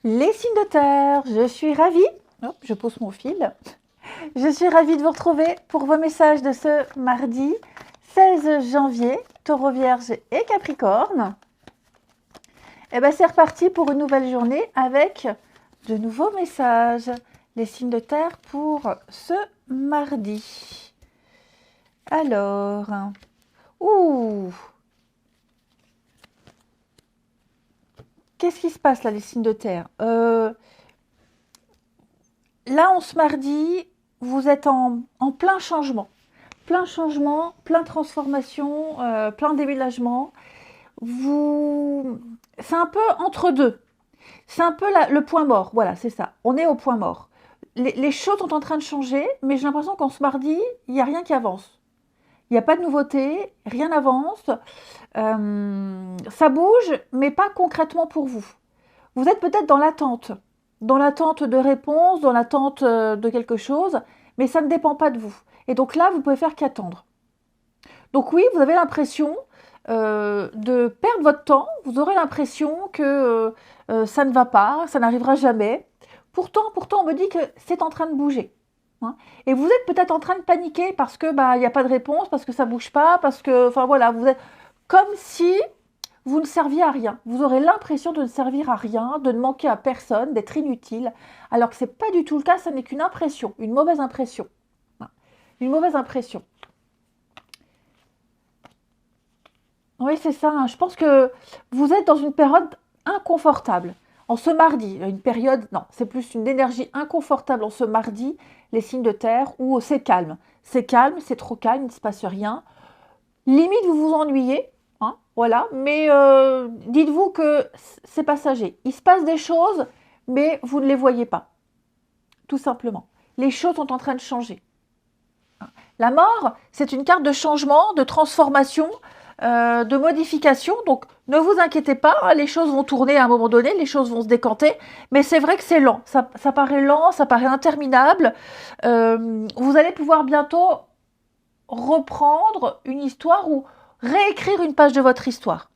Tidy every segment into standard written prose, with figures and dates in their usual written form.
Les signes de terre, je suis ravie, hop, je pose mon fil, je suis ravie de vous retrouver pour vos messages de ce mardi 16 janvier, Taureau, Vierge et Capricorne. Et bien c'est reparti pour une nouvelle journée avec de nouveaux messages. Les signes de terre pour ce mardi. Alors, qu'est-ce qui se passe là, les signes de terre? Là, en ce mardi, vous êtes en plein changement. Plein changement, plein transformation, plein déménagement. C'est un peu entre deux. C'est un peu le point mort. Voilà, c'est ça. On est au point mort. Les choses sont en train de changer, mais j'ai l'impression qu'en ce mardi, il n'y a rien qui avance. Il n'y a pas de nouveauté, rien n'avance. Ça bouge, mais pas concrètement pour vous. Vous êtes peut-être dans l'attente de réponses, dans l'attente de quelque chose, mais ça ne dépend pas de vous. Et donc là, vous pouvez faire qu'attendre. Donc oui, vous avez l'impression de perdre votre temps, vous aurez l'impression que ça ne va pas, ça n'arrivera jamais. Pourtant, on me dit que c'est en train de bouger. Hein. Et vous êtes peut-être en train de paniquer parce que il n'y a pas de réponse, parce que ça bouge pas, parce que, enfin voilà, vous êtes comme si vous ne serviez à rien. Vous aurez l'impression de ne servir à rien, de ne manquer à personne, d'être inutile, alors que ce n'est pas du tout le cas, ça n'est qu'une impression, une mauvaise impression. Une mauvaise impression. Oui, c'est ça. Hein. Je pense que vous êtes dans une période inconfortable. En ce mardi, une période, non, c'est plus une énergie inconfortable en ce mardi, les signes de terre, où c'est calme. C'est calme, c'est trop calme, il ne se passe rien. Limite, vous vous ennuyez, hein, voilà, mais dites-vous que c'est passager. Il se passe des choses, mais vous ne les voyez pas, tout simplement. Les choses sont en train de changer. La mort, c'est une carte de changement, de transformation, de modification. Donc, ne vous inquiétez pas, hein, les choses vont tourner à un moment donné, les choses vont se décanter. Mais c'est vrai que c'est lent. Ça paraît lent, ça paraît interminable. Vous allez pouvoir bientôt reprendre une histoire ou réécrire une page de votre histoire.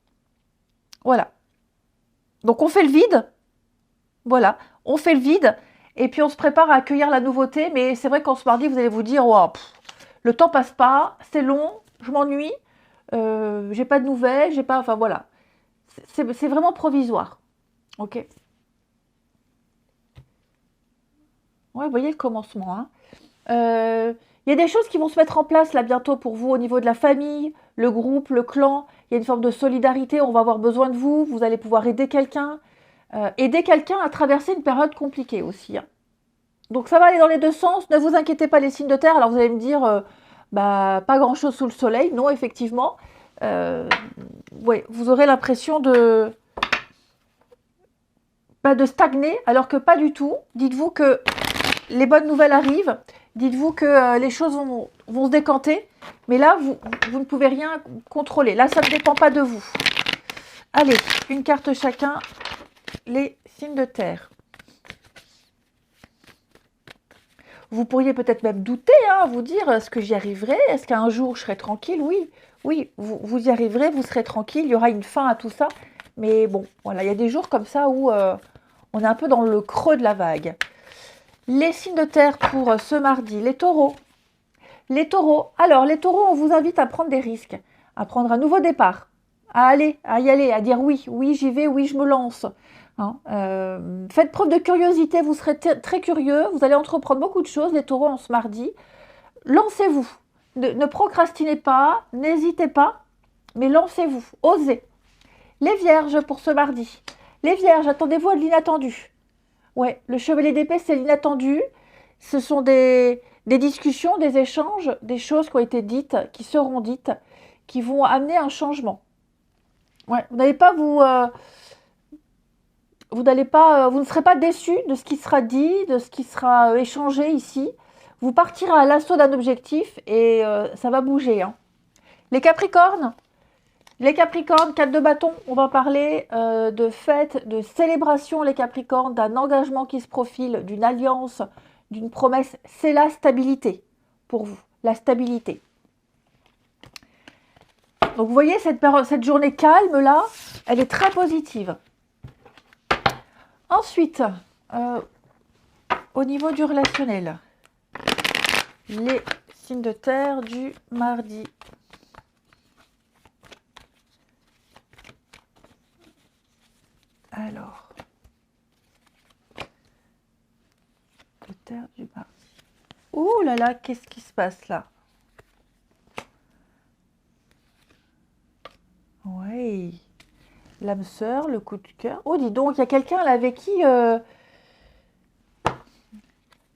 Voilà. Donc, on fait le vide. Voilà. On fait le vide. Et puis, on se prépare à accueillir la nouveauté. Mais c'est vrai qu'en ce mardi, vous allez vous dire, oh, le temps passe pas, c'est long, je m'ennuie. J'ai pas de nouvelles, j'ai pas, enfin voilà, c'est vraiment provisoire, ok. Ouais, vous voyez le commencement. Hein. Il y a des choses qui vont se mettre en place là bientôt pour vous au niveau de la famille, le groupe, le clan. Il y a une forme de solidarité. On va avoir besoin de vous. Vous allez pouvoir aider quelqu'un à traverser une période compliquée aussi. Hein. Donc ça va aller dans les deux sens. Ne vous inquiétez pas les signes de terre. Alors vous allez me dire, pas grand chose sous le soleil. Non, effectivement. Ouais, vous aurez l'impression de stagner, alors que pas du tout. Dites-vous que les bonnes nouvelles arrivent. Dites-vous que les choses vont se décanter. Mais là, vous ne pouvez rien contrôler. Là, ça ne dépend pas de vous. Allez, une carte chacun. Les signes de terre. Vous pourriez peut-être même douter, hein, vous dire, est-ce que j'y arriverai? Est-ce qu'un jour je serai tranquille? Oui, vous y arriverez, vous serez tranquille, il y aura une fin à tout ça. Mais bon, voilà, il y a des jours comme ça où on est un peu dans le creux de la vague. Les signes de terre pour ce mardi, les taureaux. Les taureaux, alors les taureaux, on vous invite à prendre des risques, à prendre un nouveau départ, à y aller, à dire oui, j'y vais, oui, je me lance. Hein, faites preuve de curiosité, vous serez très curieux, vous allez entreprendre beaucoup de choses, les taureaux, en ce mardi. Lancez-vous, ne procrastinez pas, n'hésitez pas, mais lancez-vous, osez. Les vierges pour ce mardi. Les vierges, attendez-vous à de l'inattendu. Ouais, le chevalier d'épée, c'est l'inattendu. Ce sont des discussions, des échanges, des choses qui ont été dites, qui seront dites, qui vont amener un changement. Ouais, vous n'allez pas vous ne serez pas déçu de ce qui sera dit, de ce qui sera échangé ici. Vous partirez à l'assaut d'un objectif et ça va bouger. Hein. Les Capricornes, 4 de bâton, on va parler de fête, de célébration, les Capricornes, d'un engagement qui se profile, d'une alliance, d'une promesse. C'est la stabilité pour vous, la stabilité. Donc vous voyez, cette journée calme là, elle est très positive. Ensuite, au niveau du relationnel, les signes de terre du mardi. Alors, de terre du mardi. Ouh là là, qu'est-ce qui se passe là? Oui, l'âme sœur, le coup de cœur. Oh, dis donc, il y a quelqu'un là avec qui...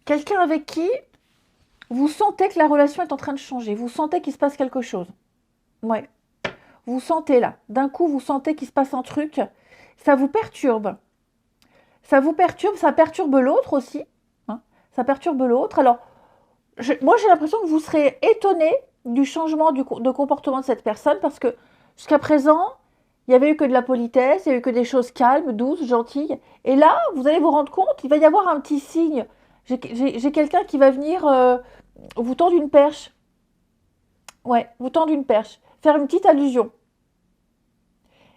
quelqu'un avec qui vous sentez que la relation est en train de changer. Vous sentez qu'il se passe quelque chose. Ouais. Vous sentez là. D'un coup, vous sentez qu'il se passe un truc. Ça vous perturbe. Ça vous perturbe, ça perturbe l'autre aussi. Hein, ça perturbe l'autre. Alors, moi, j'ai l'impression que vous serez étonné du changement de comportement de cette personne parce que jusqu'à présent, il n'y avait eu que de la politesse, il n'y a eu que des choses calmes, douces, gentilles. Et là, vous allez vous rendre compte, il va y avoir un petit signe. J'ai quelqu'un qui va venir vous tendre une perche. Ouais, vous tendre une perche. Faire une petite allusion.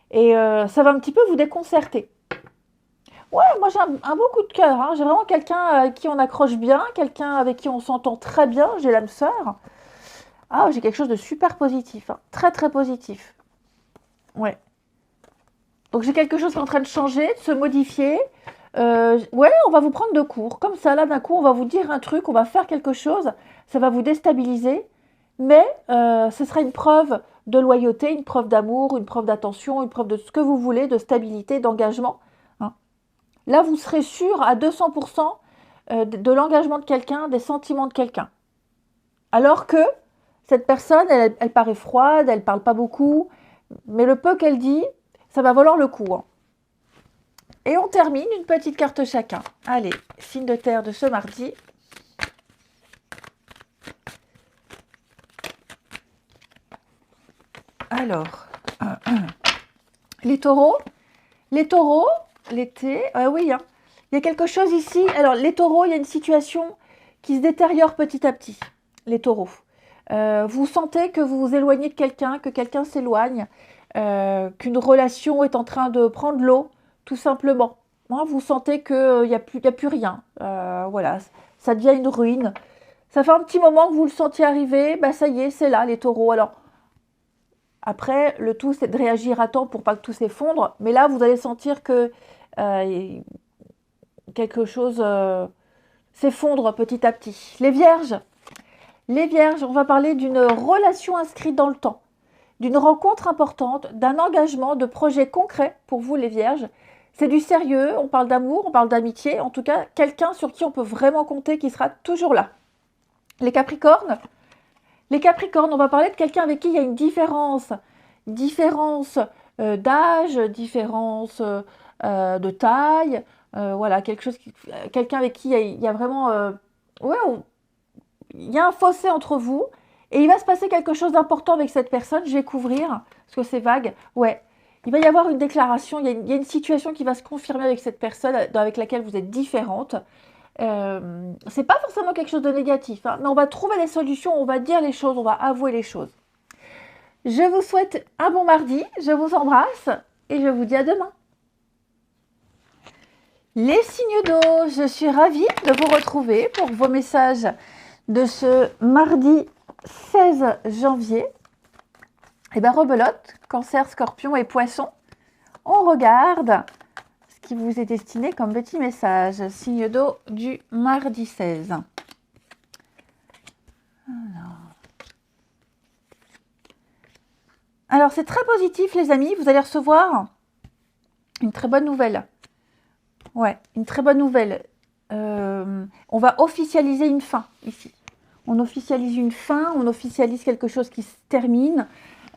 Et ça va un petit peu vous déconcerter. Ouais, moi j'ai un beau coup de cœur. Hein. J'ai vraiment quelqu'un avec qui on accroche bien, quelqu'un avec qui on s'entend très bien. J'ai l'âme sœur. Ah, j'ai quelque chose de super positif. Hein. Très très positif. Ouais. Donc j'ai quelque chose qui est en train de changer, de se modifier. Ouais, on va vous prendre de court. Comme ça, là, d'un coup, on va vous dire un truc, on va faire quelque chose. Ça va vous déstabiliser. Mais ce sera une preuve de loyauté, une preuve d'amour, une preuve d'attention, une preuve de ce que vous voulez, de stabilité, d'engagement. Hein. Là, vous serez sûr à 200% de l'engagement de quelqu'un, des sentiments de quelqu'un. Alors que cette personne, elle paraît froide, elle ne parle pas beaucoup, mais le peu qu'elle dit, ça va valoir le coup. Hein. Et on termine une petite carte chacun. Allez, signe de terre de ce mardi. Alors, les taureaux, l'été, oui, hein. Il y a quelque chose ici. Alors, les taureaux, il y a une situation qui se détériore petit à petit. Les taureaux. Vous sentez que vous vous éloignez de quelqu'un, que quelqu'un s'éloigne, qu'une relation est en train de prendre l'eau, tout simplement. Hein, vous sentez qu'il n'y a plus rien. Voilà, ça devient une ruine. Ça fait un petit moment que vous le sentiez arriver. Bah, ça y est, c'est là, les taureaux. Alors, après, le tout, c'est de réagir à temps pour pas que tout s'effondre. Mais là, vous allez sentir que quelque chose s'effondre petit à petit. Les vierges, on va parler d'une relation inscrite dans le temps, d'une rencontre importante, d'un engagement, de projets concrets pour vous, les vierges. C'est du sérieux, on parle d'amour, on parle d'amitié, en tout cas, quelqu'un sur qui on peut vraiment compter, qui sera toujours là. Les capricornes, on va parler de quelqu'un avec qui il y a une différence d'âge, différence de taille, voilà, quelqu'un avec qui il y a vraiment, ouais, il y a un fossé entre vous et il va se passer quelque chose d'important avec cette personne. Je vais couvrir parce que c'est vague. Ouais, il va y avoir une déclaration, il y a une situation qui va se confirmer avec cette personne avec laquelle vous êtes différente. C'est pas forcément quelque chose de négatif, hein, mais on va trouver des solutions, on va dire les choses, on va avouer les choses. Je vous souhaite un bon mardi, je vous embrasse et je vous dis à demain. Les signes d'eau, je suis ravie de vous retrouver pour vos messages de ce mardi 16 janvier. Et bien rebelote, Cancer, Scorpion et Poisson, on regarde ce qui vous est destiné comme petit message. Signe d'eau du mardi 16. Alors c'est très positif les amis, vous allez recevoir une très bonne nouvelle. Ouais, une très bonne nouvelle. On va officialiser une fin ici. On officialise une fin, on officialise quelque chose qui se termine.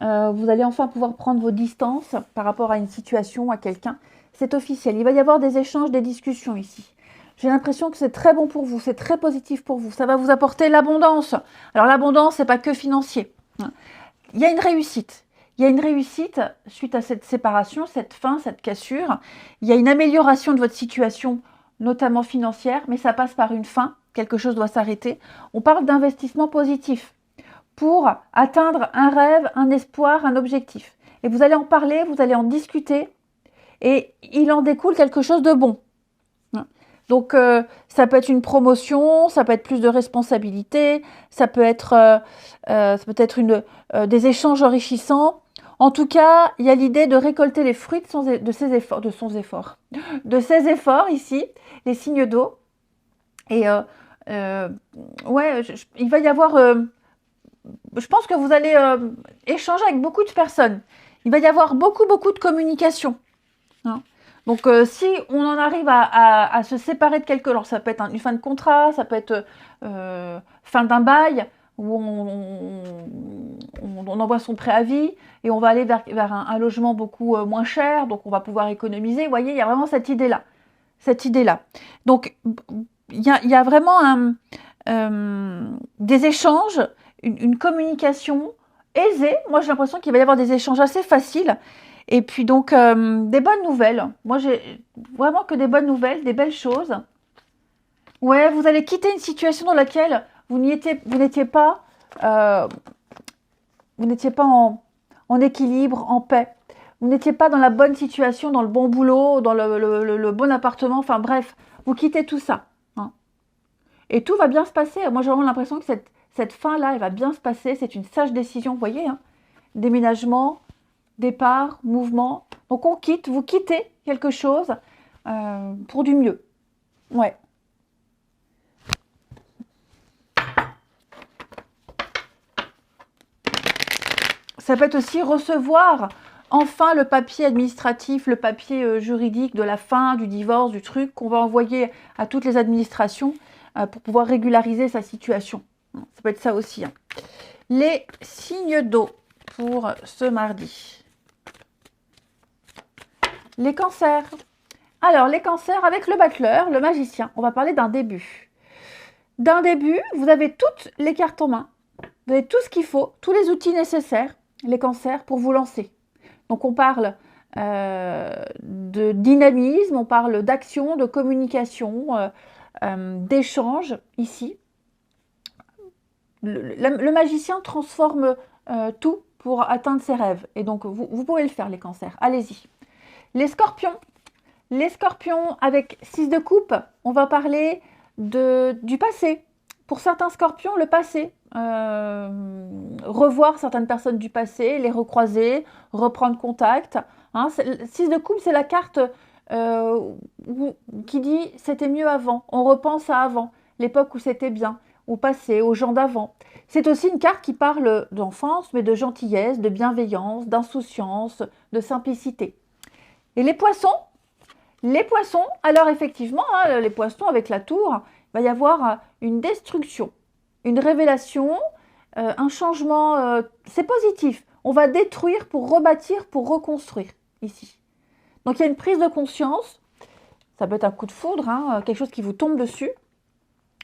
Vous allez enfin pouvoir prendre vos distances par rapport à une situation, à quelqu'un. C'est officiel. Il va y avoir des échanges, des discussions ici. J'ai l'impression que c'est très bon pour vous, c'est très positif pour vous. Ça va vous apporter l'abondance. Alors l'abondance, c'est pas que financier. Il y a une réussite. Il y a une réussite suite à cette séparation, cette fin, cette cassure. Il y a une amélioration de votre situation, notamment financière, mais ça passe par une fin. Quelque chose doit s'arrêter. On parle d'investissement positif pour atteindre un rêve, un espoir, un objectif. Et vous allez en parler, vous allez en discuter et il en découle quelque chose de bon. Donc, ça peut être une promotion, ça peut être plus de responsabilités, ça peut être des échanges enrichissants. En tout cas, il y a l'idée de récolter les fruits de ses efforts ici, les signes d'eau. Et ouais, il va y avoir, je pense que vous allez échanger avec beaucoup de personnes. Il va y avoir beaucoup de communication. Hein. Donc, si on en arrive à se séparer de quelque chose, alors ça peut être une fin de contrat, ça peut être fin d'un bail, où on envoie son préavis et on va aller vers un logement beaucoup moins cher, donc on va pouvoir économiser. Vous voyez, il y a vraiment cette idée-là. Donc, il y a vraiment des échanges, une communication aisée. Moi, j'ai l'impression qu'il va y avoir des échanges assez faciles. Et puis donc, des bonnes nouvelles. Moi, j'ai vraiment que des bonnes nouvelles, des belles choses. Ouais, vous allez quitter une situation dans laquelle vous n'étiez pas en équilibre, en paix. Vous n'étiez pas dans la bonne situation, dans le bon boulot, dans le bon appartement. Enfin bref, vous quittez tout ça. Hein. Et tout va bien se passer. Moi, j'ai vraiment l'impression que cette fin-là, elle va bien se passer. C'est une sage décision, vous voyez. Hein. Déménagement, départ, mouvement. Donc, vous quittez quelque chose pour du mieux. Ouais. Ça peut être aussi recevoir enfin le papier administratif, le papier juridique de la fin, du divorce, du truc qu'on va envoyer à toutes les administrations pour pouvoir régulariser sa situation. Ça peut être ça aussi. Hein. Les signes d'eau pour ce mardi. Les cancers. Alors, les cancers avec le battleur, le magicien, on va parler d'un début. D'un début, vous avez toutes les cartes en main. Vous avez tout ce qu'il faut, tous les outils nécessaires, les cancers, pour vous lancer. Donc, on parle de dynamisme, on parle d'action, de communication, d'échange, ici. Le magicien transforme tout pour atteindre ses rêves. Et donc, vous pouvez le faire, les cancers. Allez-y. Les scorpions. Les scorpions avec 6 de coupe, on va parler du passé. Pour certains scorpions, le passé. Revoir certaines personnes du passé, les recroiser, reprendre contact. Hein, 6 de coupe, c'est la carte qui dit « c'était mieux avant ». On repense à avant, l'époque où c'était bien, au passé, aux gens d'avant. C'est aussi une carte qui parle d'enfance, mais de gentillesse, de bienveillance, d'insouciance, de simplicité. Et les poissons, alors effectivement, hein, les poissons avec la tour, il va y avoir une destruction, une révélation, un changement, c'est positif. On va détruire pour rebâtir, pour reconstruire, ici. Donc il y a une prise de conscience, ça peut être un coup de foudre, hein, quelque chose qui vous tombe dessus.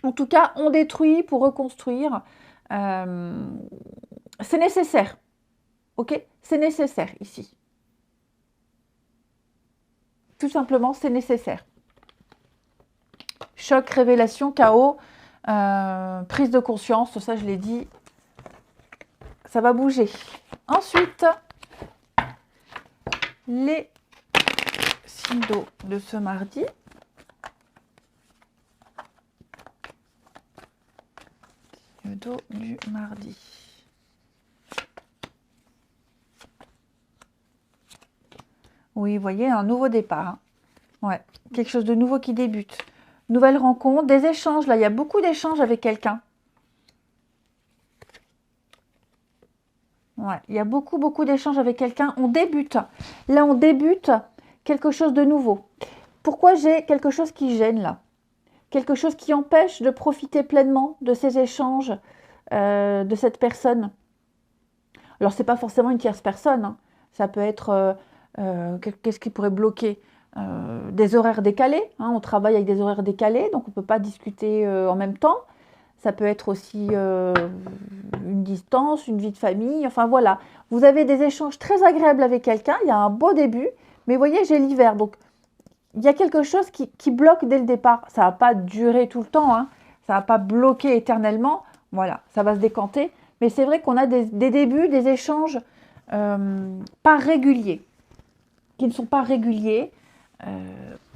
En tout cas, on détruit pour reconstruire. C'est nécessaire, ok? C'est nécessaire, ici. Tout simplement, c'est nécessaire. Choc, révélation, chaos, prise de conscience, ça je l'ai dit, ça va bouger. Ensuite, les signes d'eau de ce mardi. Signes d'eau du mardi. Oui, vous voyez, un nouveau départ. Hein. Ouais, quelque chose de nouveau qui débute. Nouvelle rencontre, des échanges. Là, il y a beaucoup d'échanges avec quelqu'un. Ouais, il y a beaucoup d'échanges avec quelqu'un. On débute. Là, on débute quelque chose de nouveau. Pourquoi j'ai quelque chose qui gêne là? Quelque chose qui empêche de profiter pleinement de ces échanges, de cette personne. Alors, ce n'est pas forcément une tierce personne. Hein. Ça peut être... qu'est-ce qui pourrait bloquer? Des horaires décalés. Hein. On travaille avec des horaires décalés, donc on ne peut pas discuter en même temps. Ça peut être aussi une distance, une vie de famille. Enfin voilà, vous avez des échanges très agréables avec quelqu'un. Il y a un beau début, mais vous voyez, j'ai l'hiver. Donc, il y a quelque chose qui bloque dès le départ. Ça ne va pas durer tout le temps. Hein. Ça ne va pas bloquer éternellement. Voilà, ça va se décanter. Mais c'est vrai qu'on a des débuts, des échanges pas réguliers. Qui ne sont pas réguliers.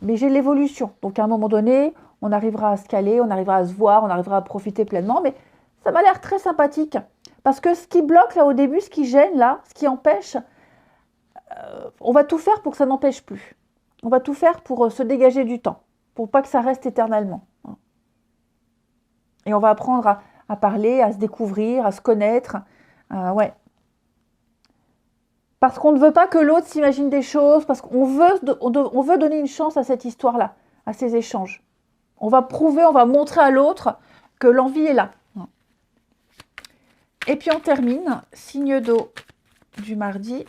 Mais j'ai l'évolution. Donc à un moment donné, on arrivera à se caler, on arrivera à se voir, on arrivera à profiter pleinement. Mais ça m'a l'air très sympathique. Parce que ce qui bloque là au début, ce qui gêne là, ce qui empêche, on va tout faire pour que ça n'empêche plus. On va tout faire pour se dégager du temps, pour pas que ça reste éternellement. Et on va apprendre à parler, à se découvrir, à se connaître. Ouais. Parce qu'on ne veut pas que l'autre s'imagine des choses, parce qu'on veut donner une chance à cette histoire-là, à ces échanges. On va prouver, on va montrer à l'autre que l'envie est là. Et puis on termine, signe d'eau du mardi.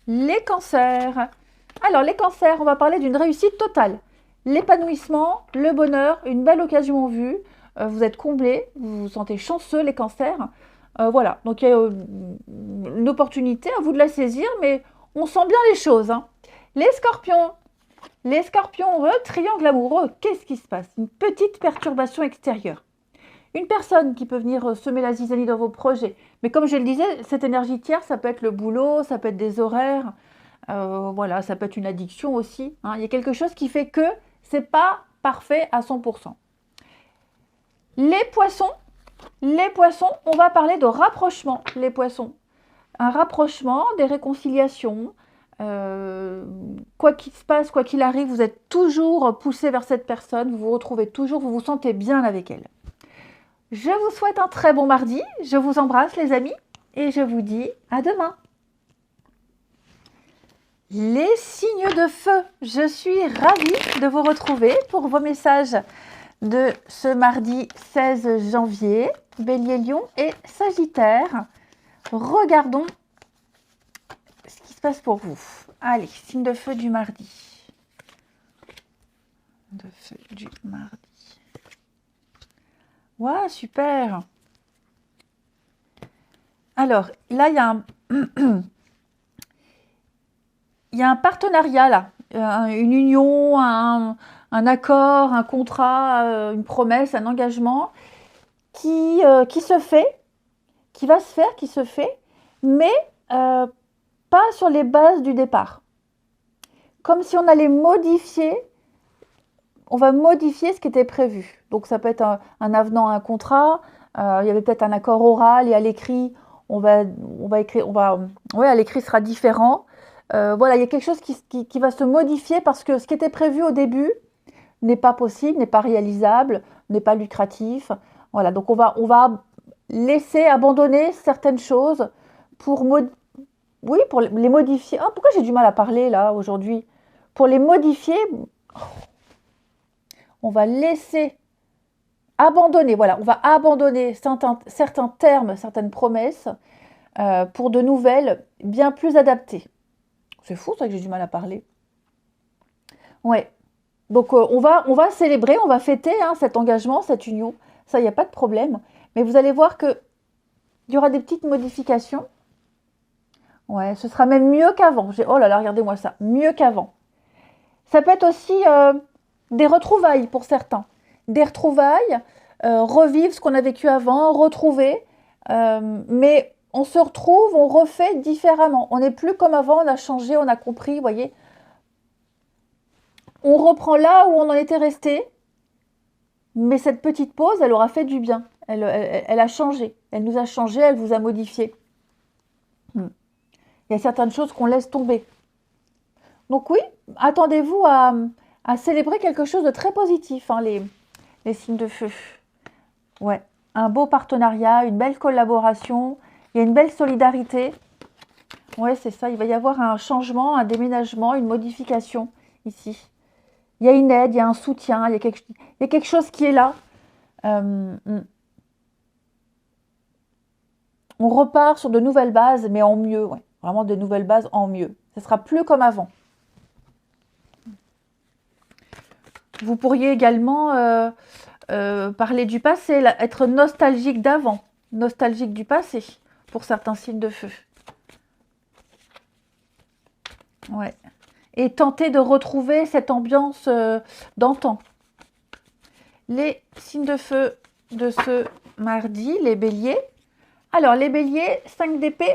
Les cancers. Alors les cancers, on va parler d'une réussite totale. L'épanouissement, le bonheur, une belle occasion en vue. Vous êtes comblés, vous vous sentez chanceux les cancers. Voilà, donc il y a une opportunité, à vous de la saisir, mais on sent bien les choses. Hein. Les scorpions, triangle amoureux, qu'est-ce qui se passe? Une petite perturbation extérieure. Une personne qui peut venir semer la zizanie dans vos projets. Mais comme je le disais, cette énergie tiers, ça peut être le boulot, ça peut être des horaires, voilà, ça peut être une addiction aussi. Hein. Il y a quelque chose qui fait que c'est pas parfait à 100%. Les poissons, on va parler de rapprochement, les poissons. Un rapprochement, des réconciliations. Quoi qu'il se passe, quoi qu'il arrive, vous êtes toujours poussé vers cette personne, vous vous retrouvez toujours, vous vous sentez bien avec elle. Je vous souhaite un très bon mardi, je vous embrasse les amis et je vous dis à demain. Les signes de feu, je suis ravie de vous retrouver pour vos messages de ce mardi 16 janvier, Bélier, Lion et Sagittaire. Regardons ce qui se passe pour vous. Allez, signe de feu du mardi. De feu du mardi. Waouh, super. Alors, là, il y a un partenariat, là. Une union, un accord, un contrat, une promesse, un engagement qui se fait, qui va se faire, qui se fait, mais pas sur les bases du départ. Comme si on allait modifier, on va modifier ce qui était prévu. Donc ça peut être un avenant à un contrat, il y avait peut-être un accord oral et à l'écrit, à l'écrit sera différent. Voilà, il y a quelque chose qui va se modifier parce que ce qui était prévu au début n'est pas possible, n'est pas réalisable, n'est pas lucratif. Voilà, donc on va laisser abandonner certaines choses pour les modifier. Ah, pourquoi j'ai du mal à parler là aujourd'hui? Pour les modifier, on va laisser abandonner. Voilà, on va abandonner certains termes, certaines promesses pour de nouvelles bien plus adaptées. C'est fou ça que j'ai du mal à parler. Ouais. Donc on va célébrer, on va fêter cet engagement, cette union. Ça, il n'y a pas de problème. Mais vous allez voir qu'il y aura des petites modifications. Ouais, ce sera même mieux qu'avant. Oh là là, regardez-moi ça. Mieux qu'avant. Ça peut être aussi des retrouvailles pour certains. Des retrouvailles, revivre ce qu'on a vécu avant, retrouver. Mais on se retrouve, on refait différemment. On n'est plus comme avant, on a changé, on a compris, vous voyez. On reprend là où on en était resté. Mais cette petite pause, elle aura fait du bien. Elle a changé. Elle nous a changé, elle vous a modifié. Il y a certaines choses qu'on laisse tomber. Donc oui, attendez-vous à célébrer quelque chose de très positif, les signes de feu. Ouais, un beau partenariat, une belle collaboration, il y a une belle solidarité. Ouais, c'est ça, il va y avoir un changement, un déménagement, une modification ici. Il y a une aide, il y a un soutien, il y a quelque chose qui est là. On repart sur de nouvelles bases, mais en mieux. Ouais. Vraiment de nouvelles bases en mieux. Ce sera plus comme avant. Vous pourriez également parler du passé, être nostalgique d'avant, nostalgique du passé, pour certains signes de feu. Ouais. Et tenter de retrouver cette ambiance d'antan. Les signes de feu de ce mardi, les béliers. Alors, les béliers, 5 d'épée.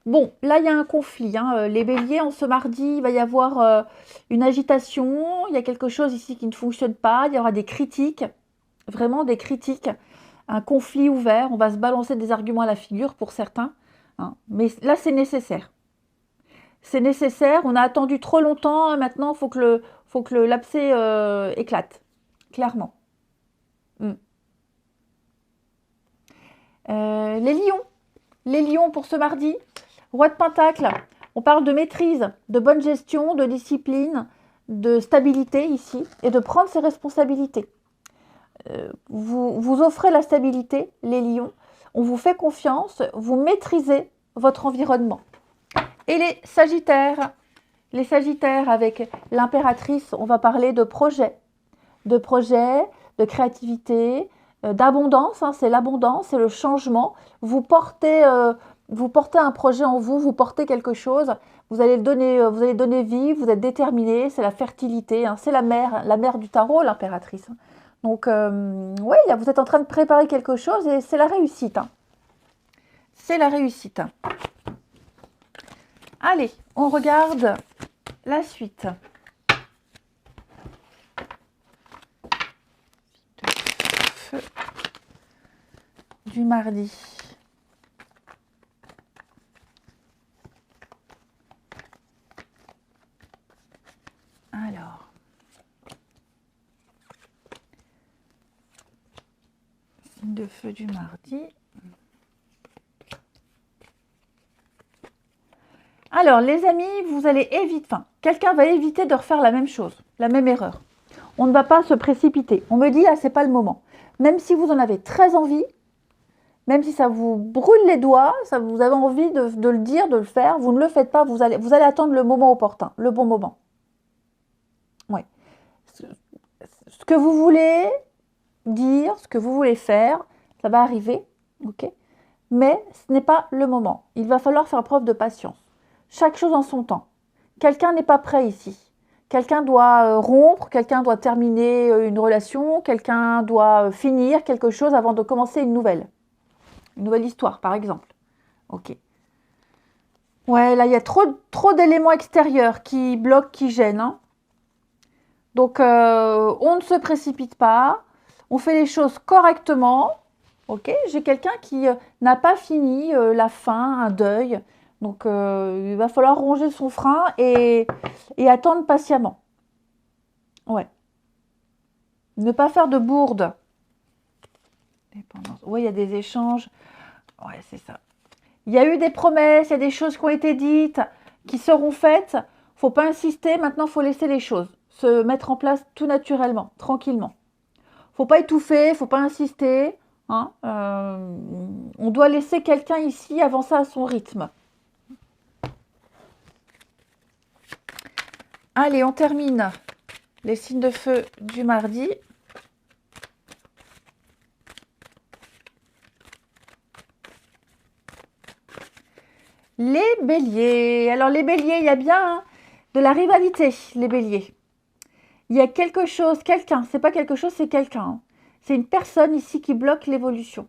Bon, là, il y a un conflit. Hein. Les béliers, en ce mardi, il va y avoir une agitation. Il y a quelque chose ici qui ne fonctionne pas. Il y aura des critiques, vraiment des critiques. Un conflit ouvert. On va se balancer des arguments à la figure pour certains. Hein. Mais là, c'est nécessaire. C'est nécessaire. On a attendu trop longtemps. Maintenant, il faut que l'abcès éclate. Clairement. Les lions pour ce mardi, roi de pentacle, on parle de maîtrise, de bonne gestion, de discipline, de stabilité ici, et de prendre ses responsabilités. Vous offrez la stabilité, les lions, on vous fait confiance, vous maîtrisez votre environnement. Et les sagittaires avec l'impératrice, on va parler de projets, de créativité, d'abondance, hein, c'est l'abondance, c'est le changement. Vous portez un projet en vous, vous portez quelque chose, vous allez donner vie, vous êtes déterminé, c'est la fertilité, hein, c'est la mère du tarot, l'impératrice. Donc, oui, vous êtes en train de préparer quelque chose et c'est la réussite. Hein. C'est la réussite. Allez, on regarde la suite. Du mardi. Alors. Signe de feu du mardi. Alors, les amis, vous allez éviter, quelqu'un va éviter de refaire la même chose, la même erreur. On ne va pas se précipiter. On me dit, là, c'est pas le moment. Même si vous en avez très envie, même si ça vous brûle les doigts, vous avez envie de le dire, de le faire, vous ne le faites pas, vous allez attendre le moment opportun, le bon moment. Oui. Ce que vous voulez dire, ce que vous voulez faire, ça va arriver, ok? Mais ce n'est pas le moment. Il va falloir faire preuve de patience. Chaque chose en son temps. Quelqu'un n'est pas prêt ici. Quelqu'un doit rompre, quelqu'un doit terminer une relation, quelqu'un doit finir quelque chose avant de commencer une nouvelle histoire, par exemple. Ok. Ouais, là, il y a trop d'éléments extérieurs qui bloquent, qui gênent. Hein. Donc, on ne se précipite pas. On fait les choses correctement. Ok. J'ai quelqu'un qui n'a pas fini la fin, un deuil. Donc, il va falloir ronger son frein et attendre patiemment. Ouais. Ne pas faire de bourde. Oui, il y a des échanges. Ouais, c'est ça. Il y a eu des promesses, il y a des choses qui ont été dites, qui seront faites. Il ne faut pas insister, maintenant il faut laisser les choses se mettre en place tout naturellement, tranquillement. Il ne faut pas étouffer, il ne faut pas insister. Hein. On doit laisser quelqu'un ici avancer à son rythme. Allez, on termine les signes de feu du mardi. Les béliers. Alors les béliers, il y a bien de la rivalité, les béliers. Il y a quelque chose, quelqu'un, c'est pas quelque chose, c'est quelqu'un. Hein. C'est une personne ici qui bloque l'évolution.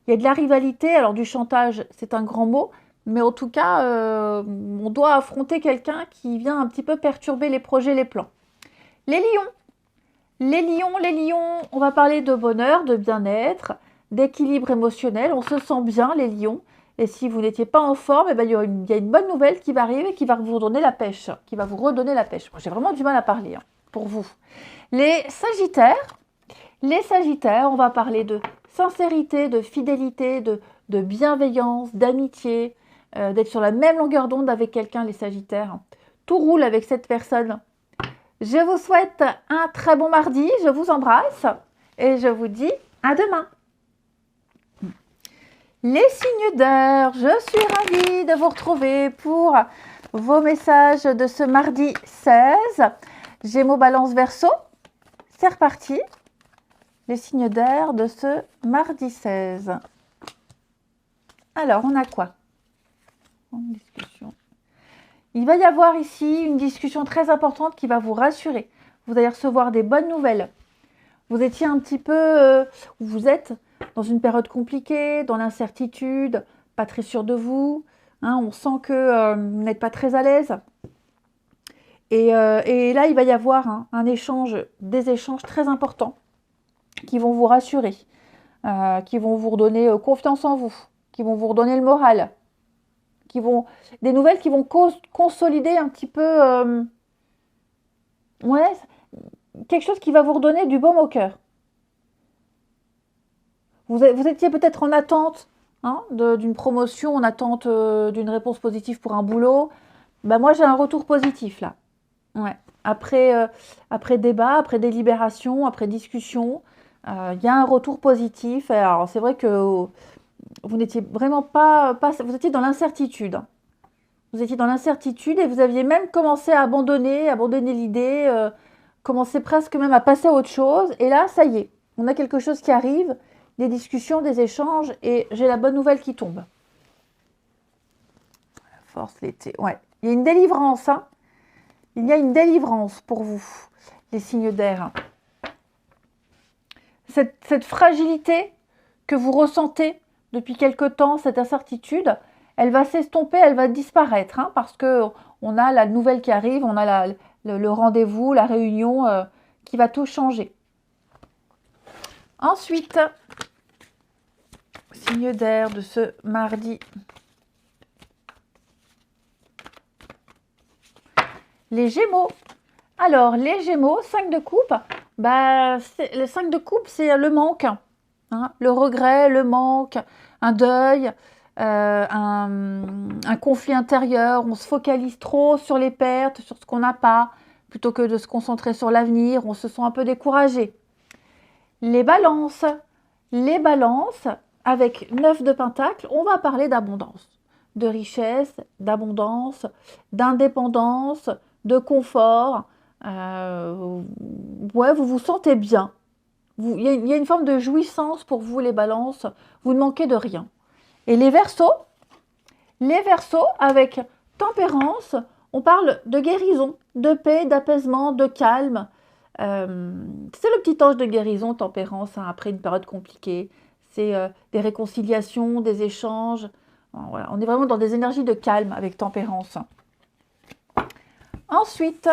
Il y a de la rivalité, alors du chantage, c'est un grand mot, mais en tout cas, on doit affronter quelqu'un qui vient un petit peu perturber les projets, les plans. Les lions, on va parler de bonheur, de bien-être, d'équilibre émotionnel. On se sent bien, les lions. Et si vous n'étiez pas en forme, il y a une bonne nouvelle qui va arriver, qui va vous redonner la pêche. Moi, j'ai vraiment du mal à parler pour vous. Les sagittaires, on va parler de sincérité, de fidélité, de bienveillance, d'amitié, d'être sur la même longueur d'onde avec quelqu'un, les sagittaires. Tout roule avec cette personne. Je vous souhaite un très bon mardi, je vous embrasse et je vous dis à demain. Les signes d'air, je suis ravie de vous retrouver pour vos messages de ce mardi 16. Gémeaux, Balance, Verseau, c'est reparti. Les signes d'air de ce mardi 16. Alors, on a quoi? Une discussion. Il va y avoir ici une discussion très importante qui va vous rassurer. Vous allez recevoir des bonnes nouvelles. Vous étiez un petit peu, vous êtes dans une période compliquée, dans l'incertitude, pas très sûr de vous. Hein, on sent que vous n'êtes pas très à l'aise. Et là, il va y avoir un échange, des échanges très importants qui vont vous rassurer, qui vont vous redonner confiance en vous, qui vont vous redonner le moral, des nouvelles qui vont consolider un petit peu, ouais, quelque chose qui va vous redonner du baume au cœur. Vous étiez peut-être en attente d'une promotion, en attente d'une réponse positive pour un boulot. Ben moi, j'ai un retour positif là. Ouais. Après débat, après délibération, après discussion, il y a un retour positif. Alors, c'est vrai que vous n'étiez vraiment pas, vous étiez dans l'incertitude. Vous étiez dans l'incertitude et vous aviez même commencé à abandonner l'idée, commencé presque même à passer à autre chose. Et là, ça y est, on a quelque chose qui arrive, des discussions, des échanges, et j'ai la bonne nouvelle qui tombe. La force, l'été, ouais. Il y a une délivrance, hein. Il y a une délivrance pour vous, les signes d'air. Cette fragilité que vous ressentez depuis quelque temps, cette incertitude, elle va s'estomper, elle va disparaître, hein, parce qu'on a la nouvelle qui arrive, on a le rendez-vous, la réunion qui va tout changer. Ensuite, signe d'air de ce mardi. Les Gémeaux. Alors, les Gémeaux, 5 de coupe, le 5 de coupe, c'est le manque, hein, le regret, le manque, un deuil, un conflit intérieur. On se focalise trop sur les pertes, sur ce qu'on n'a pas, plutôt que de se concentrer sur l'avenir. On se sent un peu découragé. Les balances, avec 9 de pentacle, on va parler d'abondance, de richesse, d'abondance, d'indépendance, de confort. Ouais, vous vous sentez bien. Il y a une forme de jouissance pour vous, les balances. Vous ne manquez de rien. Et les Verseaux, avec tempérance, on parle de guérison, de paix, d'apaisement, de calme. C'est le petit ange de guérison, tempérance, hein, après une période compliquée. C'est des réconciliations, des échanges. Voilà, on est vraiment dans des énergies de calme avec tempérance. Ensuite,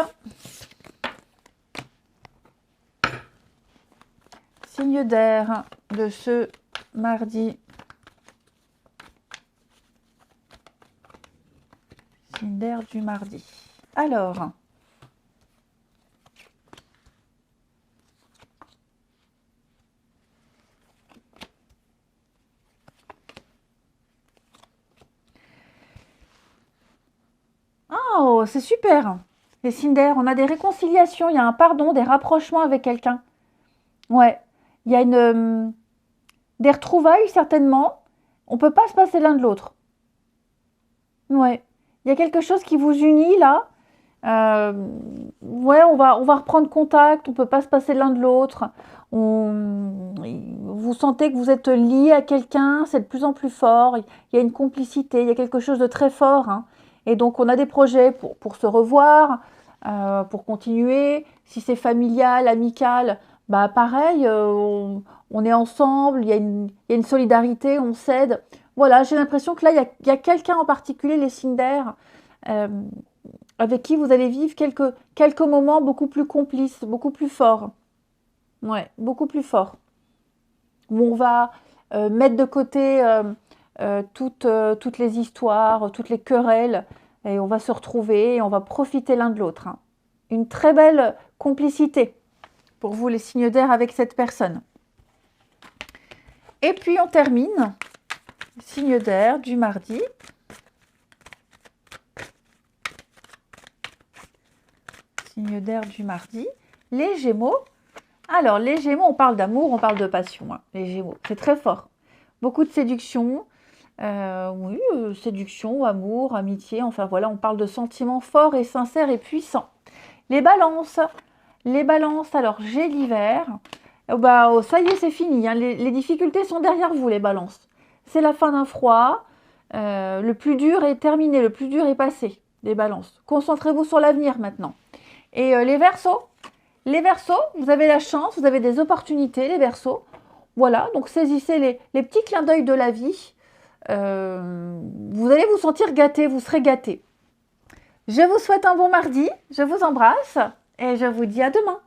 signe d'air de ce mardi. Signe d'air du mardi. Alors, oh, c'est super. Les signes d'air, on a des réconciliations, il y a un pardon, des rapprochements avec quelqu'un. Ouais, il y a des retrouvailles certainement. On ne peut pas se passer l'un de l'autre. Ouais, il y a quelque chose qui vous unit là. Ouais, on va reprendre contact, on ne peut pas se passer l'un de l'autre. Vous sentez que vous êtes lié à quelqu'un, c'est de plus en plus fort. Il y a une complicité, il y a quelque chose de très fort, hein. Et donc, on a des projets pour se revoir, pour continuer. Si c'est familial, amical, bah pareil, on est ensemble, il y a une solidarité, on s'aide. Voilà, j'ai l'impression que là, il y a quelqu'un en particulier, les signes d'air, avec qui vous allez vivre quelques moments beaucoup plus complices, beaucoup plus forts. Ouais, beaucoup plus forts. Où on va mettre de côté toutes les histoires, toutes les querelles, et on va se retrouver et on va profiter l'un de l'autre, hein. Une très belle complicité pour vous, les signes d'air, avec cette personne. Et puis, on termine, signe d'air du mardi. Signe d'air du mardi. Les Gémeaux. Alors, les Gémeaux, on parle d'amour, on parle de passion, hein, les Gémeaux. C'est très fort. Beaucoup de séduction. Oui, séduction, amour, amitié. Enfin, voilà, on parle de sentiments forts et sincères et puissants. Les balances. Alors, j'ai l'hiver. Ça y est, c'est fini, hein. Les difficultés sont derrière vous, les balances. C'est la fin d'un froid. Le plus dur est terminé, le plus dur est passé, les balances. Concentrez-vous sur l'avenir maintenant. Et les Verseaux, vous avez la chance, vous avez des opportunités, les Verseaux. Voilà, donc saisissez les petits clins d'œil de la vie. Vous allez vous sentir gâté, vous serez gâté. Je vous souhaite un bon mardi, je vous embrasse et je vous dis à demain.